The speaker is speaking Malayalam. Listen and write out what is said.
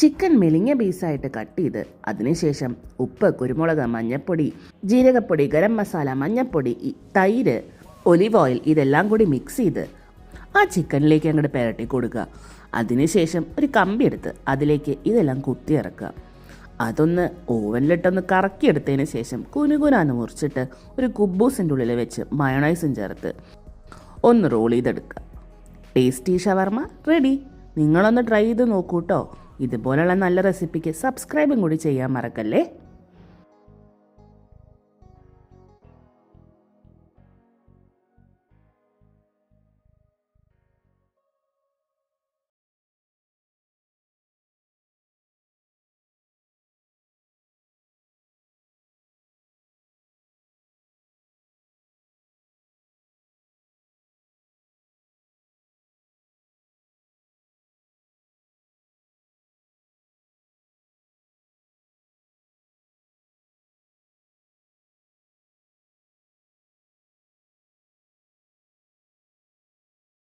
ചിക്കൻ മെലിഞ്ഞ പീസായിട്ട് കട്ട് ചെയ്ത് അതിനുശേഷം ഉപ്പ്, കുരുമുളക്, മഞ്ഞൾപ്പൊടി, ജീരകപ്പൊടി, ഗരം മസാല, മഞ്ഞൾപ്പൊടി, തൈര്, ഒലിവ് ഓയിൽ ഇതെല്ലാം കൂടി മിക്സ് ചെയ്ത് ആ ചിക്കനിലേക്ക് അങ്ങോട്ട് പുരട്ടി കൊടുക്കുക. അതിനുശേഷം ഒരു കമ്പി എടുത്ത് അതിലേക്ക് ഇതെല്ലാം കുത്തിയിറക്കുക. അതൊന്ന് ഓവനിലിട്ടൊന്ന് കറക്കിയെടുത്തതിന് ശേഷം കുനുകുനാന്ന് മുറിച്ചിട്ട് ഒരു കുബൂസിൻ്റെ ഉള്ളിൽ വെച്ച് മയോണൈസും ചേർത്ത് ഒന്ന് റോൾ ചെയ്തെടുക്കുക. ടേസ്റ്റി ഷവർമ റെഡി. നിങ്ങളൊന്ന് ട്രൈ ചെയ്ത് നോക്കൂ കേട്ടോ. ഇതുപോലുള്ള നല്ല റെസിപ്പിക്ക് സബ്സ്ക്രൈബും കൂടി ചെയ്യാൻ മറക്കല്ലേ.